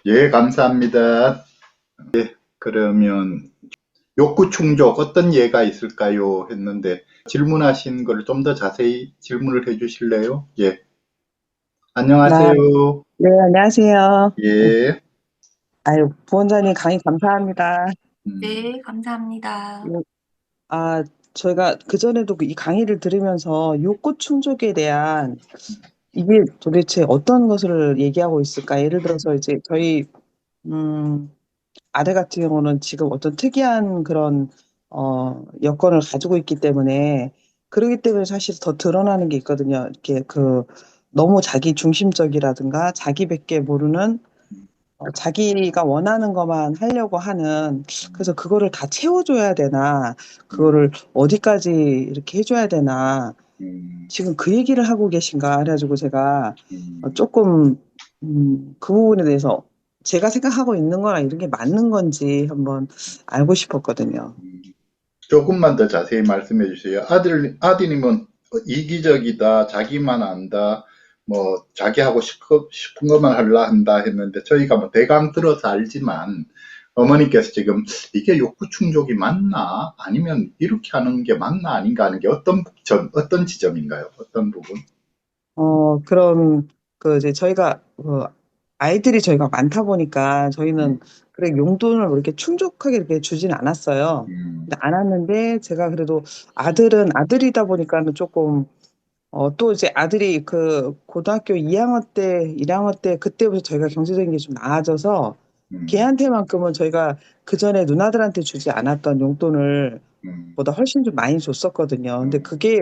예, 감사합니다. 그러면 욕구 충족 어떤 예가 있을까요? 했는데 질문하신 걸 좀 더 자세히 질문을 해 주실래요? 예, 나, 안녕하세요. 네, 안녕하세요. 예, 아유, 부원장님 강의 감사합니다. 음, 네, 감사합니다. 요- 아, 저희가 그전에도 이 강의를 들으면서 욕구 충족에 대한 이게 도대체 어떤 것을 얘기하고 있을까? 예를 들어서 이제 저희, 음, 아들 같은 경우는 지금 어떤 특이한 그런, 여건을 가지고 있기 때문에 그러기 때문에 사실 더 드러나는 게 있거든요. 이렇게 너무 자기 중심적이라든가 자기밖에 모르는 자기가 원하는 것만 하려고 하는 그래서 그거를 다 채워줘야 되나 음, 그거를 어디까지 이렇게 해줘야 되나 음, 지금 그 얘기를 하고 계신가 그래가지고 제가 음, 조금 그 부분에 대해서 제가 생각하고 있는 거랑 이런 게 맞는 건지 한번 알고 싶었거든요. 음. 조금만 더 자세히 말씀해 주세요. 아드님은 이기적이다, 자기만 안다, 뭐, 자기 하고 싶은 것만 하려 한다 했는데, 저희가 뭐 대강 들어서 알지만, 어머니께서 지금 이게 욕구 충족이 맞나? 아니면 이렇게 하는 게 맞나? 아닌가 하는 게 어떤 지점인가요? 어떤 부분? 그럼 이제 저희가 아이들이 저희가 많다 보니까 저희는 음, 그래 용돈을 뭐 이렇게 충족하게 이렇게 주진 않았어요. 음, 근데 않았는데 제가 그래도 아들은 아들이다 보니까는 조금 또 이제 아들이 그 고등학교 2학년 때 1학년 때 그때부터 저희가 경제적인 게 좀 나아져서 음, 걔한테만큼은 저희가 그 전에 누나들한테 주지 않았던 용돈을 음, 보다 훨씬 좀 많이 줬었거든요. 근데 음, 그게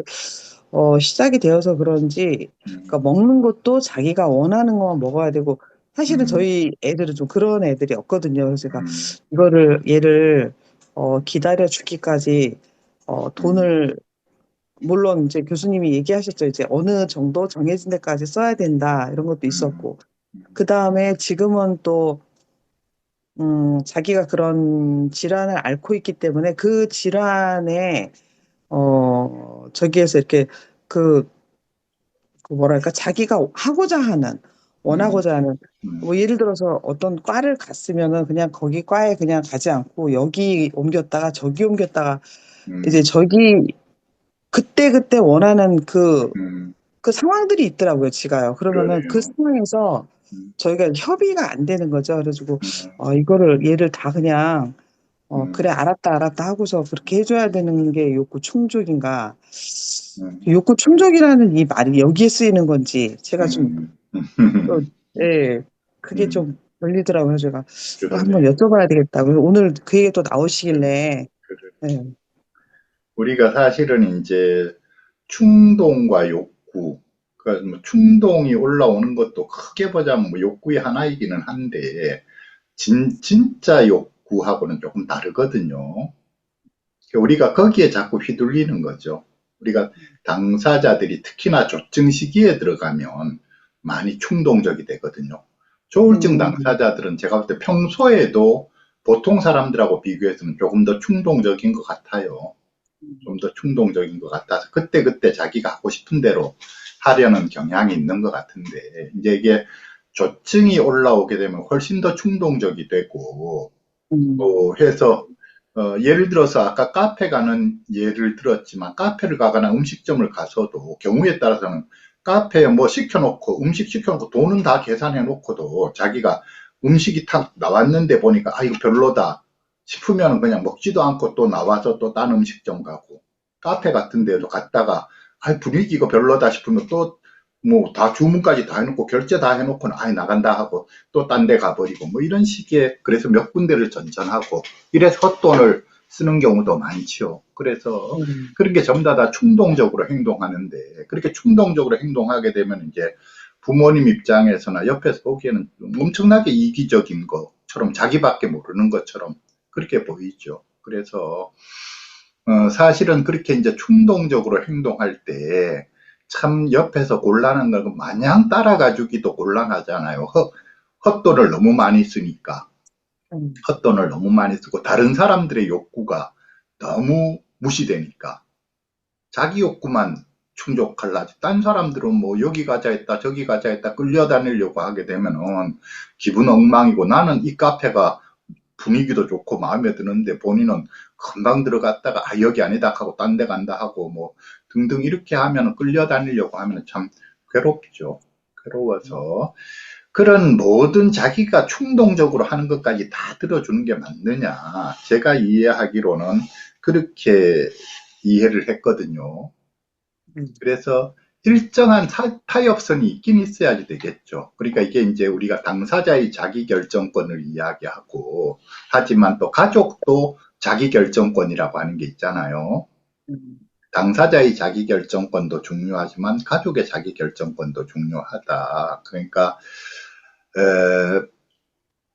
시작이 되어서 그런지 그러니까 음, 먹는 것도 자기가 원하는 것만 먹어야 되고 사실은 음, 저희 애들은 좀 그런 애들이었거든요. 그래서 제가 음, 이거를 얘를 기다려 주기까지 음, 돈을 물론 이제 교수님이 얘기하셨죠. 이제 어느 정도 정해진 데까지 써야 된다 이런 것도 음, 있었고 그 다음에 지금은 또 자기가 그런 질환을 앓고 있기 때문에 그 질환에 저기에서 이렇게 그 뭐랄까 자기가 하고자 하는 음, 원하고자 하는 음, 뭐 예를 들어서 어떤 과를 갔으면은 그냥 거기 과에 그냥 가지 않고 여기 옮겼다가 저기 옮겼다가 이제 음, 저기 그때그때 원하는 음, 그 상황들이 있더라고요, 지가요. 그러면은 그 그러네요. 상황에서 음, 저희가 협의가 안 되는 거죠. 그래가지고 음, 이거를 얘를 다 그냥 음, 그래 알았다 알았다 하고서 그렇게 해줘야 되는 게 욕구 충족인가? 음, 욕구 충족이라는 이 말이 여기에 쓰이는 건지 제가 좀 음, 또, 예, 그게 음, 좀 걸리더라고요. 제가 한번 그러네요. 여쭤봐야 되겠다고. 오늘 그 얘기 또 그래, 나오시길래, 그래. 예, 우리가 사실은 이제 충동과 욕구, 그러니까 뭐 충동이 올라오는 것도 크게 보자면 뭐 욕구의 하나이기는 한데, 진짜 욕구하고는 조금 다르거든요. 우리가 거기에 자꾸 휘둘리는 거죠. 우리가 당사자들이 특히나 조증 시기에 들어가면 많이 충동적이 되거든요. 조울증 음, 당사자들은 제가 볼 때 평소에도 보통 사람들하고 비교해서는 조금 더 충동적인 것 같아요. 좀 더 충동적인 것 같아서 그때그때 자기가 하고 싶은 대로 하려는 경향이 있는 것 같은데, 이제 이게 조증이 올라오게 되면 훨씬 더 충동적이 되고, 음, 해서 예를 들어서 아까 카페 가는 예를 들었지만, 카페를 가거나 음식점을 가서도 경우에 따라서는 카페에 뭐 시켜놓고 음식 시켜놓고 돈은 다 계산해 놓고도 자기가 음식이 탁 나왔는데 보니까 아 이거 별로다 싶으면 그냥 먹지도 않고 또 나와서 또 딴 음식점 가고, 카페 같은 데도 갔다가 아 분위기가 별로다 싶으면 또 뭐 다 주문까지 다 해놓고 결제 다 해놓고는 아예 나간다 하고 또 딴 데 가버리고 뭐 이런 식의, 그래서 몇 군데를 전전하고 이래서 헛돈을 쓰는 경우도 많지요. 그래서 음, 그런 게 전부 다 충동적으로 행동하는데, 그렇게 충동적으로 행동하게 되면 이제 부모님 입장에서나 옆에서 보기에는 엄청나게 이기적인 것처럼, 자기밖에 모르는 것처럼 그렇게 보이죠. 그래서 사실은 그렇게 이제 충동적으로 행동할 때 참 옆에서 곤란한 걸 마냥 따라가 주기도 곤란하잖아요. 헛돈을 너무 많이 쓰니까. 음, 헛돈을 너무 많이 쓰고 다른 사람들의 욕구가 너무 무시되니까. 자기 욕구만 충족하려 하지. 딴 사람들은 뭐 여기 가자 했다 저기 가자 했다 끌려다니려고 하게 되면은 기분 엉망이고, 나는 이 카페가 분위기도 좋고 마음에 드는데 본인은 금방 들어갔다가 아 여기 아니다 하고 딴 데 간다 하고 뭐 등등 이렇게 하면, 끌려다니려고 하면 참 괴롭죠. 괴로워서 그런 모든 자기가 충동적으로 하는 것까지 다 들어주는 게 맞느냐. 제가 이해하기로는 그렇게 이해를 했거든요. 그래서 일정한 타협선이 있긴 있어야지 되겠죠. 그러니까 이게 이제 우리가 당사자의 자기결정권을 이야기하고, 하지만 또 가족도 자기결정권이라고 하는 게 있잖아요. 음, 당사자의 자기결정권도 중요하지만 가족의 자기결정권도 중요하다. 그러니까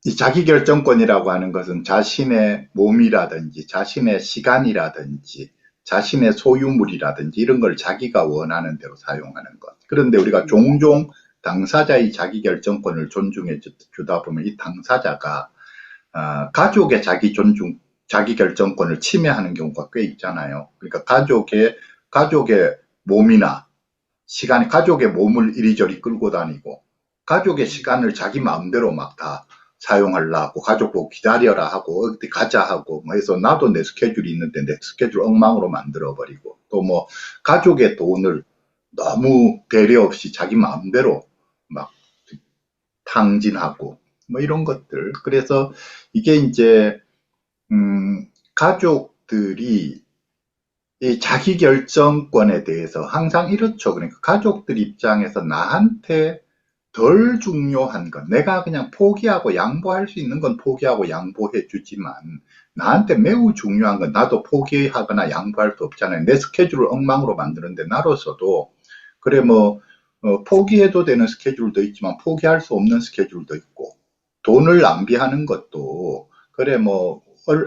이 자기결정권이라고 하는 것은 자신의 몸이라든지 자신의 시간이라든지 자신의 소유물이라든지 이런 걸 자기가 원하는 대로 사용하는 것. 그런데 우리가 종종 당사자의 자기결정권을 존중해 주다 보면 이 당사자가 가족의 자기결정권을 침해하는 경우가 꽤 있잖아요. 그러니까 가족의 몸이나 시간, 가족의 몸을 이리저리 끌고 다니고 가족의 시간을 자기 마음대로 막 다 사용하려고, 가족 보고 기다려라 하고 어디 가자 하고 뭐 해서, 나도 내 스케줄이 있는데 내 스케줄 엉망으로 만들어 버리고, 또 뭐 가족의 돈을 너무 배려 없이 자기 마음대로 막 탕진하고 뭐 이런 것들. 그래서 이게 이제 가족들이 이 자기결정권에 대해서 항상 이렇죠. 그러니까 가족들 입장에서 나한테 덜 중요한 건, 내가 그냥 포기하고 양보할 수 있는 건 포기하고 양보해 주지만 나한테 매우 중요한 건 나도 포기하거나 양보할 수 없잖아요. 내 스케줄을 엉망으로 만드는데 나로서도 그래 뭐 포기해도 되는 스케줄도 있지만 포기할 수 없는 스케줄도 있고, 돈을 낭비하는 것도 그래 뭐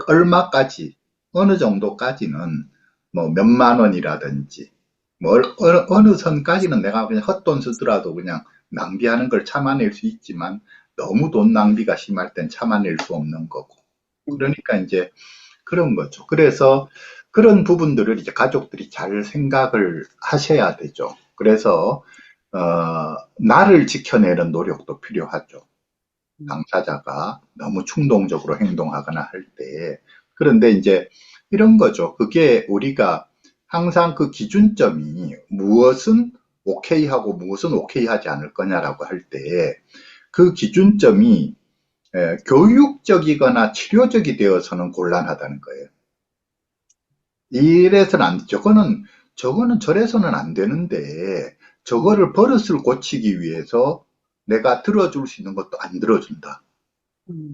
얼마까지, 어느 정도까지는 뭐 몇만 원이라든지 뭐 어느 선까지는 내가 그냥 헛돈 쓰더라도 그냥 낭비하는 걸 참아낼 수 있지만, 너무 돈 낭비가 심할 땐 참아낼 수 없는 거고. 그러니까 이제 그런 거죠. 그래서 그런 부분들을 이제 가족들이 잘 생각을 하셔야 되죠. 그래서 나를 지켜내는 노력도 필요하죠. 당사자가 너무 충동적으로 행동하거나 할 때. 그런데 이제 이런 거죠. 그게 우리가 항상 그 기준점이 무엇은 오케이 하고 무엇은 오케이 하지 않을 거냐라고 할 때, 그 기준점이 교육적이거나 치료적이 되어서는 곤란하다는 거예요. 이래서는 안, 저거는 저래서는 안 되는데, 저거를 버릇을 고치기 위해서 내가 들어줄 수 있는 것도 안 들어준다.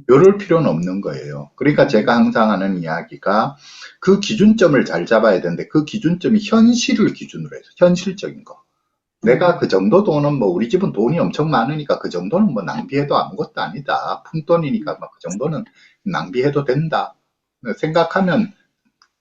이럴 필요는 없는 거예요. 그러니까 제가 항상 하는 이야기가, 그 기준점을 잘 잡아야 되는데, 그 기준점이 현실을 기준으로 해서 현실적인 거. 내가 그 정도 돈은 뭐 우리 집은 돈이 엄청 많으니까 그 정도는 뭐 낭비해도 아무것도 아니다. 푼돈이니까 뭐 그 정도는 낭비해도 된다. 생각하면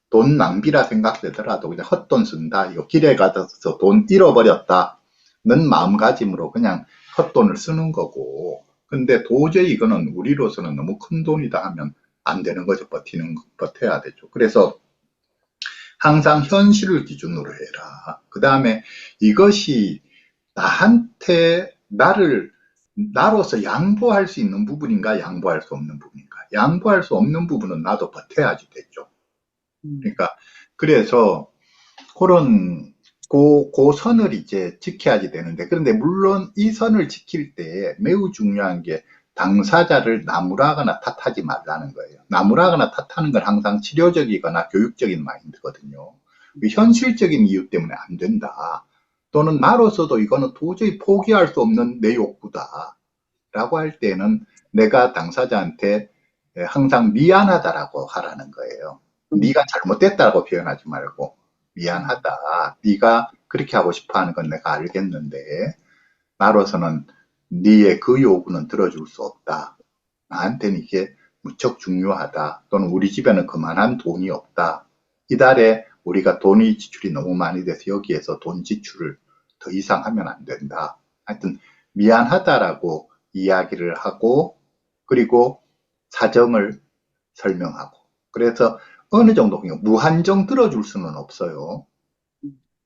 돈 낭비라 생각되더라도 그냥 헛돈 쓴다. 이거 길에 가서 돈 잃어버렸다는 마음가짐으로 그냥 헛돈을 쓰는 거고. 근데 도저히 이거는 우리로서는 너무 큰 돈이다 하면 안 되는 거죠. 버텨야 되죠. 그래서 항상 현실을 기준으로 해라. 그 다음에 이것이 나한테 나로서 양보할 수 있는 부분인가, 양보할 수 없는 부분인가. 양보할 수 없는 부분은 나도 버텨야지 되죠. 그러니까 그래서 그런 그 선을 이제 지켜야지 되는데, 그런데 물론 이 선을 지킬 때 매우 중요한 게 당사자를 나무라거나 탓하지 말라는 거예요. 나무라거나 탓하는 건 항상 치료적이거나 교육적인 마인드거든요. 현실적인 이유 때문에 안 된다. 또는 나로서도 이거는 도저히 포기할 수 없는 내 욕구다. 라고 할 때는 내가 당사자한테 항상 미안하다라고 하라는 거예요. 네가 잘못됐다고 표현하지 말고, 미안하다. 네가 그렇게 하고 싶어 하는 건 내가 알겠는데 나로서는 네의 그 요구는 들어줄 수 없다. 나한테는 이게 무척 중요하다. 또는 우리 집에는 그만한 돈이 없다. 이달에 우리가 돈이 지출이 너무 많이 돼서 여기에서 돈 지출을 더 이상 하면 안 된다. 하여튼 미안하다라고 이야기를 하고, 그리고 사정을 설명하고. 그래서 어느 정도 그냥 무한정 들어줄 수는 없어요.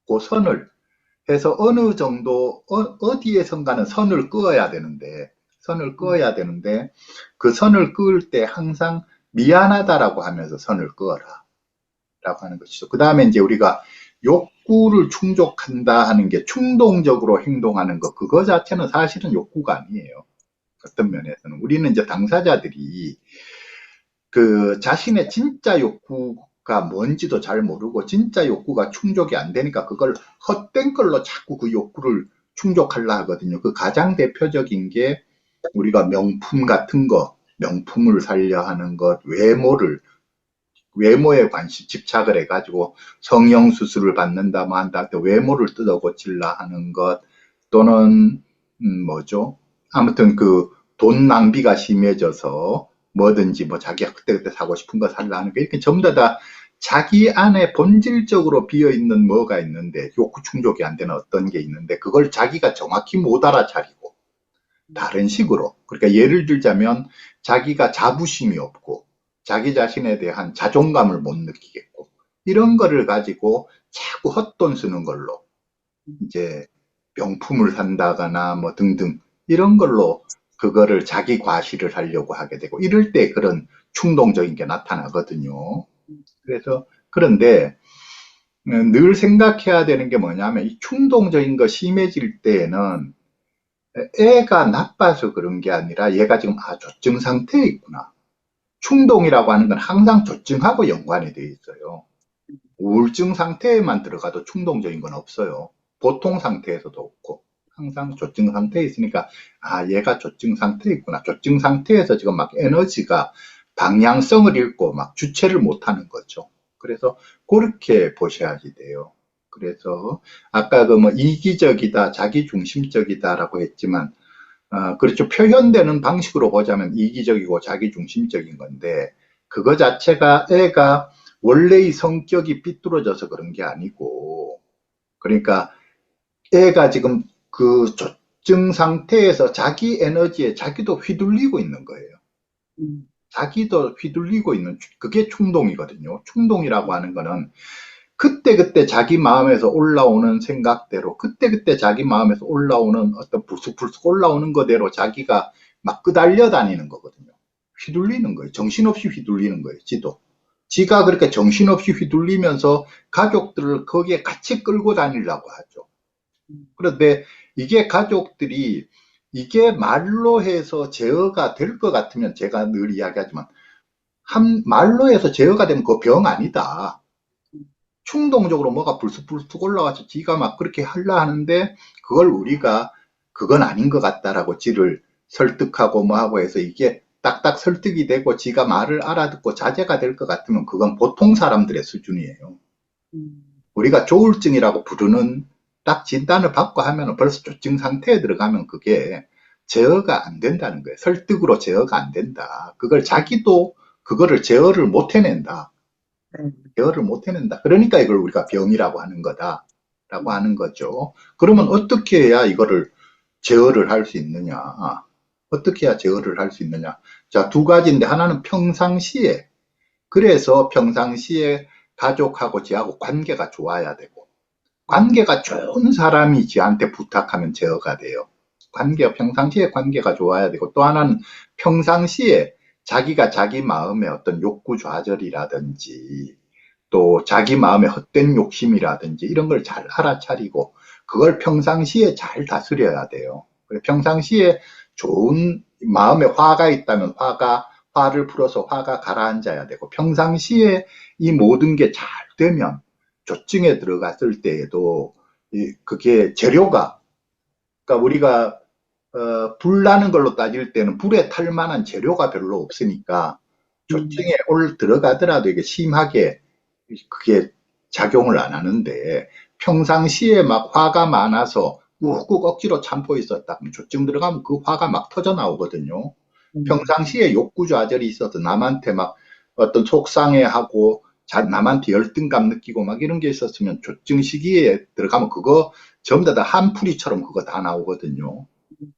그 선을 해서 어느 정도, 어디에선가는 선을 그어야 되는데, 그 선을 그을 때 항상 미안하다라고 하면서 선을 그어라. 라고 하는 것이죠. 그 다음에 이제 우리가 욕구를 충족한다 하는 게 충동적으로 행동하는 것, 그거 자체는 사실은 욕구가 아니에요. 어떤 면에서는. 우리는 이제 당사자들이 그 자신의 진짜 욕구가 뭔지도 잘 모르고 진짜 욕구가 충족이 안 되니까 그걸 헛된 걸로 자꾸 그 욕구를 충족하려 하거든요. 그 가장 대표적인 게 우리가 명품 같은 거, 명품을 살려 하는 것, 외모에 관심, 집착을 해가지고 성형수술을 받는다, 뭐 한다, 또 외모를 뜯어 고칠라 하는 것, 또는, 뭐죠? 아무튼 그 돈 낭비가 심해져서 뭐든지 뭐 자기가 그때그때 사고 싶은 거 살라 하는 거, 이렇게 전부 다 자기 안에 본질적으로 비어있는 뭐가 있는데, 욕구 충족이 안 되는 어떤 게 있는데, 그걸 자기가 정확히 못 알아차리고, 다른 식으로. 그러니까 예를 들자면, 자기가 자부심이 없고, 자기 자신에 대한 자존감을 못 느끼겠고, 이런 거를 가지고 자꾸 헛돈 쓰는 걸로, 이제 명품을 산다거나 뭐 등등, 이런 걸로 그거를 자기 과시를 하려고 하게 되고, 이럴 때 그런 충동적인 게 나타나거든요. 그래서, 그런데 늘 생각해야 되는 게 뭐냐면, 이 충동적인 거 심해질 때에는 애가 나빠서 그런 게 아니라 얘가 지금 조증 상태에 있구나. 충동이라고 하는 건 항상 조증하고 연관이 되어 있어요. 우울증 상태에만 들어가도 충동적인 건 없어요. 보통 상태에서도 없고 항상 조증 상태에 있으니까 얘가 조증 상태에 있구나. 조증 상태에서 지금 막 에너지가 방향성을 잃고 막 주체를 못하는 거죠. 그래서 그렇게 보셔야지 돼요. 그래서 아까 그 뭐 이기적이다, 자기중심적이다라고 했지만 그렇죠. 표현되는 방식으로 보자면 이기적이고 자기중심적인 건데, 그거 자체가 애가 원래의 성격이 삐뚤어져서 그런 게 아니고, 그러니까 애가 지금 그 조증 상태에서 자기 에너지에 자기도 휘둘리고 있는 거예요. 음, 자기도 휘둘리고 있는, 그게 충동이거든요. 충동이라고 하는 거는 그때그때 자기 마음에서 올라오는 생각대로, 그때그때 자기 마음에서 올라오는 어떤 불쑥불쑥 올라오는 거대로 자기가 막 끄달려 다니는 거거든요. 휘둘리는 거예요. 정신없이 휘둘리는 거예요. 지가 그렇게 정신없이 휘둘리면서 가족들을 거기에 같이 끌고 다니려고 하죠. 그런데 이게 가족들이 이게 말로 해서 제어가 될 것 같으면, 제가 늘 이야기하지만 말로 해서 제어가 되면 그거 병 아니다. 충동적으로 뭐가 불쑥불쑥 올라와서 지가 막 그렇게 하려 하는데, 그걸 우리가 그건 아닌 것 같다라고 지를 설득하고 뭐 하고 해서 이게 딱딱 설득이 되고 지가 말을 알아듣고 자제가 될 것 같으면 그건 보통 사람들의 수준이에요. 음, 우리가 조울증이라고 부르는 딱 진단을 받고 하면 벌써 조증 상태에 들어가면 그게 제어가 안 된다는 거예요. 설득으로 제어가 안 된다. 그걸 자기도 그거를 제어를 못 해낸다. 네. 제어를 못 해낸다. 그러니까 이걸 우리가 병이라고 하는 거다라고 하는 거죠. 그러면 어떻게 해야 이거를 제어를 할 수 있느냐? 어떻게 해야 제어를 할 수 있느냐? 자, 두 가지인데, 하나는 평상시에, 그래서 평상시에 가족하고 지하고 관계가 좋아야 되고, 관계가 좋은 사람이 지한테 부탁하면 제어가 돼요. 평상시에 관계가 좋아야 되고, 또 하나는 평상시에 자기가 자기 마음의 어떤 욕구 좌절이라든지, 또 자기 마음의 헛된 욕심이라든지 이런 걸 잘 알아차리고, 그걸 평상시에 잘 다스려야 돼요. 평상시에 좋은 마음에 화가 있다면 화를 풀어서 화가 가라앉아야 되고, 평상시에 이 모든 게 잘 되면 조증에 들어갔을 때에도 그게 재료가, 그러니까 우리가 불 나는 걸로 따질 때는 불에 탈 만한 재료가 별로 없으니까 조증에 들어가더라도 이게 심하게 그게 작용을 안 하는데, 평상시에 막 화가 많아서 꾹꾹 억지로 참고 있었다. 그럼 조증 들어가면 그 화가 막 터져 나오거든요. 음, 평상시에 욕구 좌절이 있어서 남한테 막 어떤 속상해하고 남한테 열등감 느끼고 막 이런 게 있었으면 조증 시기에 들어가면 그거 전부 다 한풀이처럼 그거 다 나오거든요.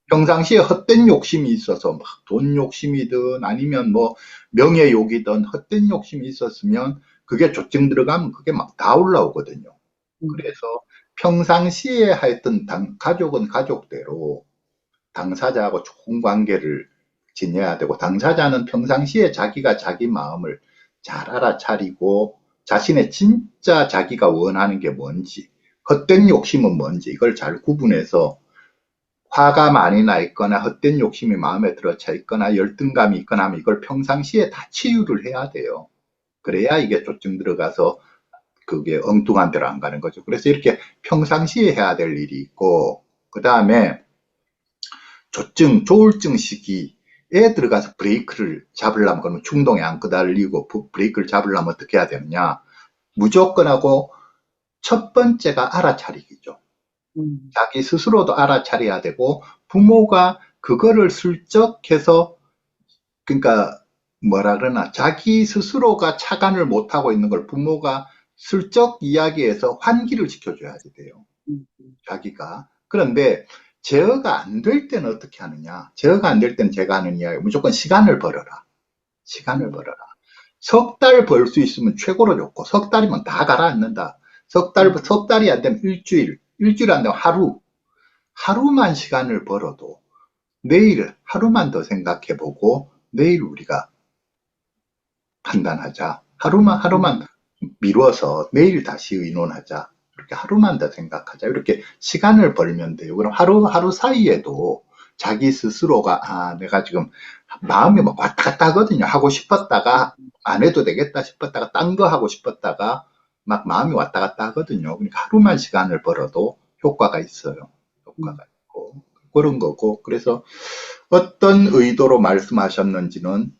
평상시에 헛된 욕심이 있어서 막 돈 욕심이든 아니면 뭐 명예욕이든 헛된 욕심이 있었으면 그게 조증 들어가면 그게 막 다 올라오거든요. 음, 그래서 평상시에 하여튼 가족은 가족대로 당사자하고 좋은 관계를 지내야 되고, 당사자는 평상시에 자기가 자기 마음을 잘 알아차리고 자신의 진짜 자기가 원하는 게 뭔지, 헛된 욕심은 뭔지 이걸 잘 구분해서, 화가 많이 나 있거나 헛된 욕심이 마음에 들어차 있거나 열등감이 있거나 하면 이걸 평상시에 다 치유를 해야 돼요. 그래야 이게 조증 들어가서 그게 엉뚱한 데로 안 가는 거죠. 그래서 이렇게 평상시에 해야 될 일이 있고, 그 다음에 조울증 시기에 들어가서 브레이크를 잡으려면, 그러면 충동에 안 끄달리고 브레이크를 잡으려면 어떻게 해야 되느냐. 무조건 하고 첫 번째가 알아차리기죠. 자기 스스로도 알아차려야 되고, 부모가 그거를 슬쩍 해서, 그러니까 뭐라 그러나, 자기 스스로가 차관을 못하고 있는 걸 부모가 슬쩍 이야기해서 환기를 시켜줘야 돼요. 자기가. 그런데 제어가 안 될 때는 어떻게 하느냐. 제어가 안 될 때는 제가 하는 이야기, 무조건 시간을 벌어라. 시간을 벌어라. 석 달 벌 수 있으면 최고로 좋고, 석 달이면 다 가라앉는다. 석 달이 안 되면 일주일 안 되면 하루만 시간을 벌어도 내일 하루만 더 생각해보고 내일 우리가 판단하자. 하루만 미뤄서 내일 다시 의논하자. 이렇게 하루만 더 생각하자. 이렇게 시간을 벌면 돼요. 그럼 하루 사이에도 자기 스스로가, 내가 지금 마음이 막 왔다 갔다 하거든요. 하고 싶었다가 안 해도 되겠다 싶었다가 딴 거 하고 싶었다가 막 마음이 왔다 갔다 하거든요. 그러니까 하루만 시간을 벌어도 효과가 있어요. 효과가 있고. 그런 거고. 그래서 어떤 의도로 말씀하셨는지는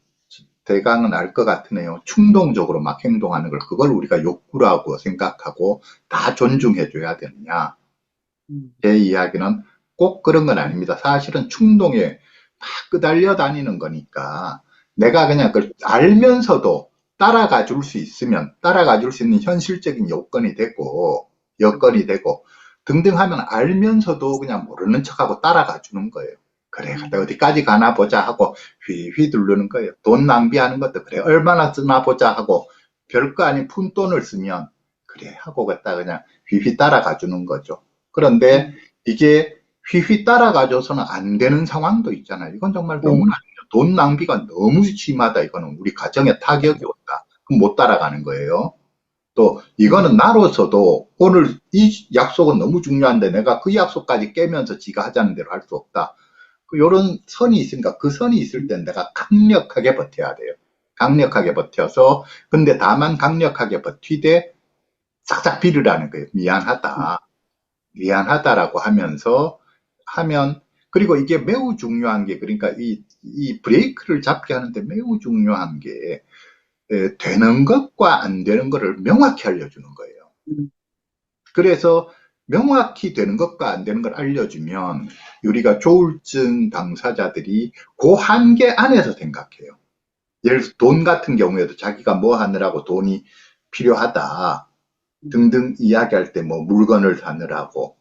대강은 알 것 같으네요. 충동적으로 막 행동하는 걸, 그걸 우리가 욕구라고 생각하고 다 존중해줘야 되느냐. 제 이야기는 꼭 그런 건 아닙니다. 사실은 충동에 막 끄달려 다니는 거니까, 내가 그냥 그걸 알면서도 따라가 줄 수 있으면, 따라가 줄 수 있는 현실적인 여건이 되고 등등 하면, 알면서도 그냥 모르는 척하고 따라가 주는 거예요. 그래, 갔다 어디까지 가나 보자 하고 휘휘 두르는 거예요. 돈 낭비하는 것도 그래, 얼마나 쓰나 보자 하고 별거 아닌 푼돈을 쓰면 그래 하고 갔다 그냥 휘휘 따라가 주는 거죠. 그런데 이게 휘휘 따라가줘서는 안 되는 상황도 있잖아요. 이건 정말 너무나 돈 낭비가 너무 심하다. 이거는 우리 가정에 타격이 온다. 그럼 못 따라가는 거예요. 또 이거는 나로서도 오늘 이 약속은 너무 중요한데 내가 그 약속까지 깨면서 지가 하자는 대로 할 수 없다. 이런 선이 있으니까, 그 선이 있을 땐 내가 강력하게 버텨야 돼요. 강력하게 버텨서, 근데 다만 강력하게 버티되 싹싹 빌으라는 거예요. 미안하다라고 하면, 그리고 이게 매우 중요한 게, 그러니까 이 브레이크를 잡게 하는데 매우 중요한 게, 되는 것과 안 되는 것을 명확히 알려주는 거예요. 그래서 명확히 되는 것과 안 되는 걸 알려주면 우리가 조울증 당사자들이 그 한계 안에서 생각해요. 예를 들어서 돈 같은 경우에도 자기가 뭐 하느라고 돈이 필요하다 등등 이야기할 때, 뭐 물건을 사느라고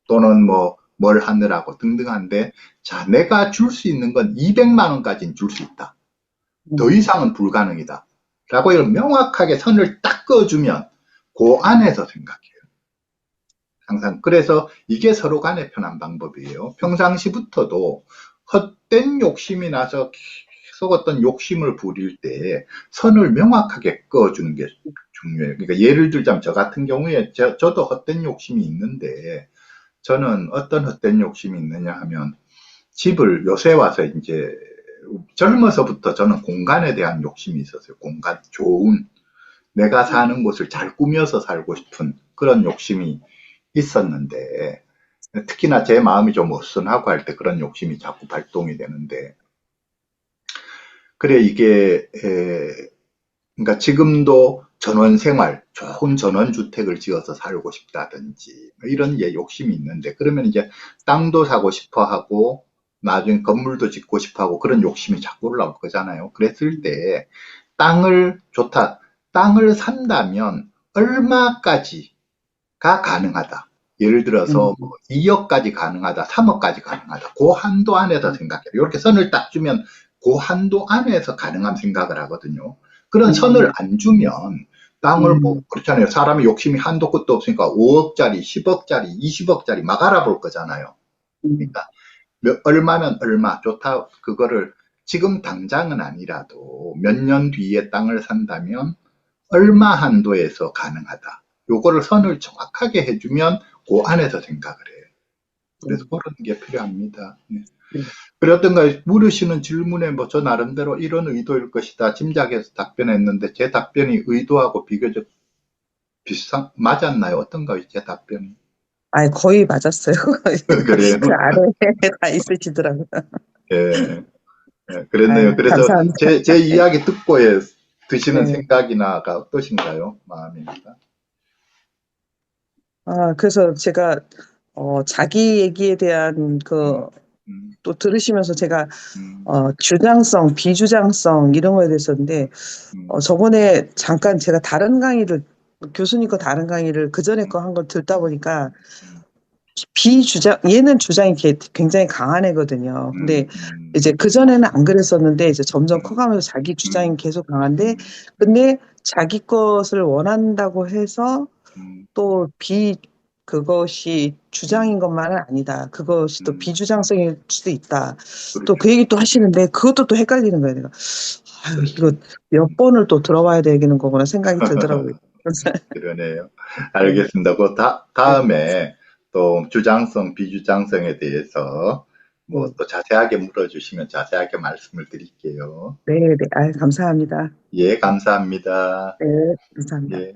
또는 뭐 뭘 하느라고 등등한데, 자, 내가 줄 수 있는 건 200만 원까지는 줄 수 있다. 더 이상은 불가능이다. 라고 이런 명확하게 선을 딱 그어주면 그 안에서 생각해요. 항상. 그래서 이게 서로 간에 편한 방법이에요. 평상시부터도 헛된 욕심이 나서 계속 어떤 욕심을 부릴 때 선을 명확하게 그어주는 게 중요해요. 그러니까 예를 들자면 저 같은 경우에 저도 헛된 욕심이 있는데, 저는 어떤 헛된 욕심이 있느냐 하면, 집을 요새 와서 이제 젊어서부터 저는 공간에 대한 욕심이 있었어요. 공간, 좋은, 내가 사는 곳을 잘 꾸며서 살고 싶은 그런 욕심이 있었는데, 특히나 제 마음이 좀 어순하고 할 때 그런 욕심이 자꾸 발동이 되는데, 그래 이게 그러니까 지금도 전원생활, 좋은 전원주택을 지어서 살고 싶다든지 이런 욕심이 있는데, 그러면 이제 땅도 사고 싶어 하고 나중에 건물도 짓고 싶어 하고 그런 욕심이 자꾸 올라올 거잖아요. 그랬을 때 땅을 산다면 얼마까지가 가능하다. 예를 들어서 뭐 2억까지 가능하다, 3억까지 가능하다. 그 한도 안에서 생각해요. 이렇게 선을 딱 주면 그 한도 안에서 가능한 생각을 하거든요. 그런 선을 안 주면 땅을 뭐, 그렇잖아요. 사람이 욕심이 한도 끝도 없으니까 5억짜리, 10억짜리, 20억짜리 막 알아볼 거잖아요. 음, 그러니까 얼마면 얼마 좋다 그거를 지금 당장은 아니라도 몇 년 뒤에 땅을 산다면 얼마 한도에서 가능하다. 요거를 선을 정확하게 해주면 그 안에서 생각을 해요. 그래서 음, 그런 게 필요합니다. 네. 네. 그랬던가 물으시는 질문에 뭐 저 나름대로 이런 의도일 것이다 짐작해서 답변했는데 제 답변이 의도하고 비교적 맞았나요? 어떤가요? 제 답변이? 아, 거의 맞았어요. 그래요? 그 아래에 다 있으시더라고요. 예, 예, 그랬네요. 아, 그래서 감사합니다. 제 이야기 듣고 드시는 네. 생각이나가 어떠신가요? 마음입니다. 그래서 제가, 자기 얘기에 대한 음, 음, 또 들으시면서 제가, 음, 주장성, 비주장성, 이런 거에 대해서인데, 음, 저번에 잠깐 제가 다른 강의를, 교수님 거 다른 강의를 그 전에 거 한 걸 듣다 보니까, 음, 얘는 주장이 굉장히 강한 애거든요. 근데 음, 이제 그전에는 안 그랬었는데, 이제 점점 음, 커가면서 자기 주장이 음, 계속 강한데, 음, 근데 자기 것을 원한다고 해서 음, 또 그것이 주장인 음, 것만은 아니다. 그것이 또 음, 비주장성일 수도 있다. 또 그 그렇죠. 얘기 또 하시는데 그것도 또 헷갈리는 거예요. 내가 아유 이거 그렇죠. 몇 번을 또 들어봐야 되는 거구나 생각이 들더라고요. 그래서 그러네요. 네, 알겠습니다. 그 네, 다음에 또 주장성, 비주장성에 대해서 뭐 네, 또 자세하게 물어주시면 자세하게 말씀을 드릴게요. 네, 네. 아유, 감사합니다. 예, 감사합니다. 네, 감사합니다. 예,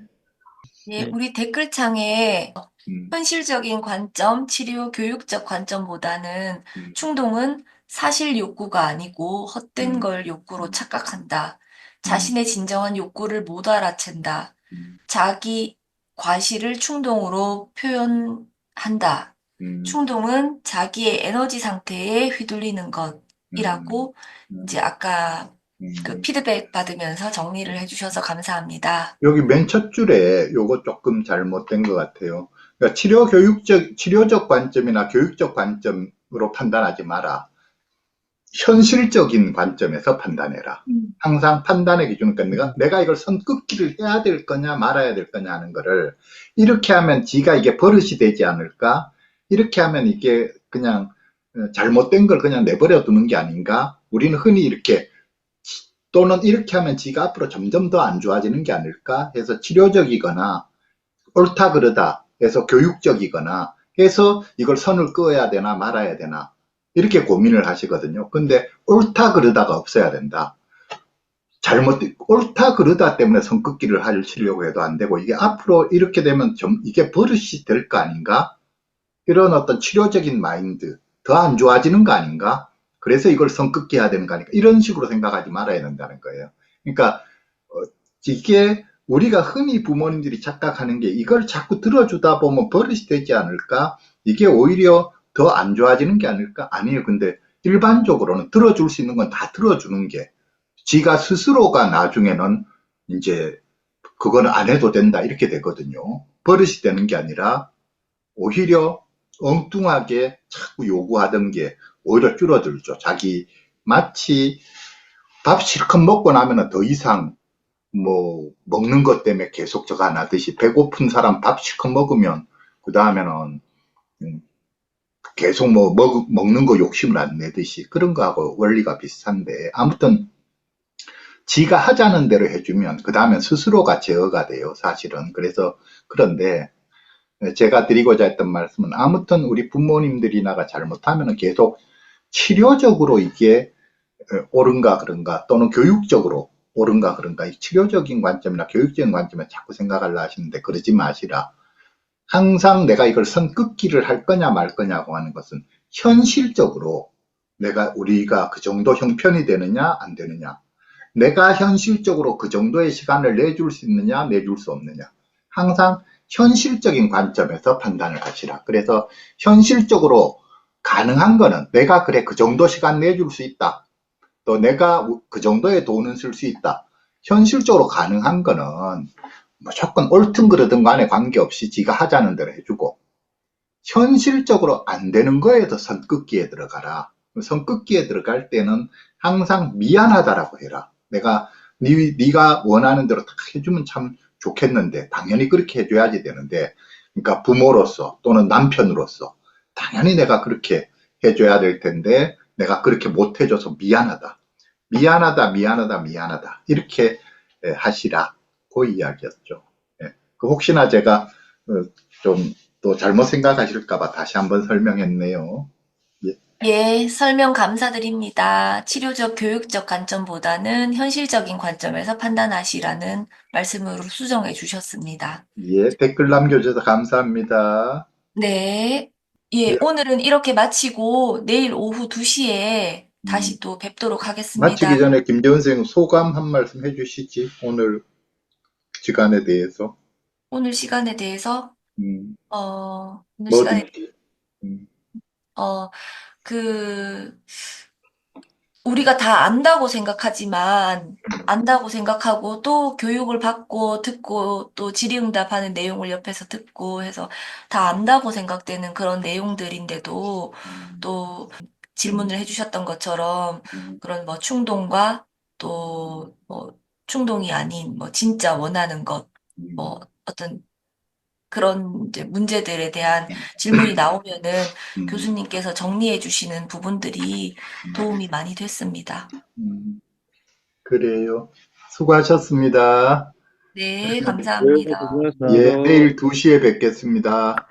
예, 예, 우리 댓글창에 음, 현실적인 관점, 치료 교육적 관점보다는 음, 충동은 사실 욕구가 아니고 헛된 음, 걸 욕구로 음, 착각한다. 음, 자신의 진정한 욕구를 못 알아챈다. 음, 자기 과실을 충동으로 표현한다. 음, 충동은 자기의 에너지 상태에 휘둘리는 음, 것이라고 이제 음, 아까 그 음. 피드백 받으면서 정리를 해주셔서 감사합니다. 여기 맨 첫 줄에 요거 조금 잘못된 것 같아요. 그러니까 치료적 관점이나 교육적 관점으로 판단하지 마라. 현실적인 관점에서 판단해라. 항상 판단의 기준은 그러니까 내가 이걸 선긋기를 해야 될 거냐 말아야 될 거냐 하는 거를 이렇게 하면 지가 이게 버릇이 되지 않을까? 이렇게 하면 이게 그냥 잘못된 걸 그냥 내버려 두는 게 아닌가? 우리는 흔히 이렇게 또는 이렇게 하면 지가 앞으로 점점 더 안 좋아지는 게 아닐까 해서 치료적이거나 옳다 그르다 해서 교육적이거나 해서 이걸 선을 그어야 되나 말아야 되나 이렇게 고민을 하시거든요. 근데 옳다 그르다가 없어야 된다. 옳다 그르다 때문에 선긋기를 하시려고 해도 안 되고 이게 앞으로 이렇게 되면 좀 이게 버릇이 될 거 아닌가? 이런 어떤 치료적인 마인드 더 안 좋아지는 거 아닌가? 그래서 이걸 선긋기 해야 되는 거 아닌가? 이런 식으로 생각하지 말아야 된다는 거예요. 그러니까 이게 우리가 흔히 부모님들이 착각하는 게 이걸 자꾸 들어주다 보면 버릇이 되지 않을까? 이게 오히려 더 안 좋아지는 게 아닐까? 아니에요. 근데 일반적으로는 들어줄 수 있는 건 다 들어주는 게 지가 스스로가 나중에는 이제 그건 안 해도 된다 이렇게 되거든요. 버릇이 되는 게 아니라 오히려 엉뚱하게 자꾸 요구하던 게 오히려 줄어들죠. 자기 마치 밥 실컷 먹고 나면 더 이상 뭐 먹는 것 때문에 계속 저거 안 하듯이 배고픈 사람 밥 실컷 먹으면 그 다음에는 계속 뭐 먹는 거 욕심을 안 내듯이 그런 거하고 원리가 비슷한데 아무튼 지가 하자는 대로 해주면 그 다음엔 스스로가 제어가 돼요 사실은. 그래서 그런데 제가 드리고자 했던 말씀은 아무튼 우리 부모님들이나가 잘못하면 계속 치료적으로 이게 옳은가 그런가 또는 교육적으로 옳은가 그런가 이 치료적인 관점이나 교육적인 관점에 자꾸 생각하려 하시는데 그러지 마시라. 항상 내가 이걸 선긋기를 할 거냐 말 거냐고 하는 것은 현실적으로 우리가 그 정도 형편이 되느냐 안 되느냐 내가 현실적으로 그 정도의 시간을 내줄 수 있느냐 내줄 수 없느냐 항상 현실적인 관점에서 판단을 하시라. 그래서 현실적으로 가능한 거는 내가 그래 그 정도 시간 내줄 수 있다. 또 내가 그 정도의 돈은 쓸 수 있다. 현실적으로 가능한 거는 무조건 옳든 그르든 간에 관계없이 지가 하자는 대로 해주고 현실적으로 안 되는 거에도 선긋기에 들어가라. 선긋기에 들어갈 때는 항상 미안하다라고 해라. 네가 원하는 대로 다 해주면 참 좋겠는데, 당연히 그렇게 해줘야지 되는데, 그러니까 부모로서 또는 남편으로서 당연히 내가 그렇게 해줘야 될 텐데, 내가 그렇게 못 해줘서 미안하다. 미안하다, 미안하다, 미안하다. 이렇게 하시라. 그 이야기였죠. 예. 그 혹시나 제가 좀 또 잘못 생각하실까봐 다시 한번 설명했네요. 예. 예, 설명 감사드립니다. 치료적, 교육적 관점보다는 현실적인 관점에서 판단하시라는 말씀으로 수정해 주셨습니다. 예, 댓글 남겨주셔서 감사합니다. 네. 예, 예, 오늘은 이렇게 마치고 내일 오후 2시에 음, 다시 또 뵙도록 마치기 하겠습니다. 전에 김재원 선생님 소감 한 말씀 해주시지. 오늘 시간에 대해서. 오늘 시간에 대해서, 음, 오늘 시간에, 뭐든지. 음, 어, 그, 우리가 다 안다고 생각하고 또 교육을 받고 듣고 또 질의응답하는 내용을 옆에서 듣고 해서 다 안다고 생각되는 그런 내용들인데도 또 질문을 해주셨던 것처럼 그런 뭐 충동과 또 뭐 충동이 아닌 뭐 진짜 원하는 것, 뭐 어떤 그런 이제 문제들에 대한 질문이 나오면은 음, 교수님께서 정리해 주시는 부분들이 도움이 많이 됐습니다. 음, 그래요. 수고하셨습니다. 네, 네, 감사합니다. 예, 고생하셨어요. 내일 2시에 뵙겠습니다.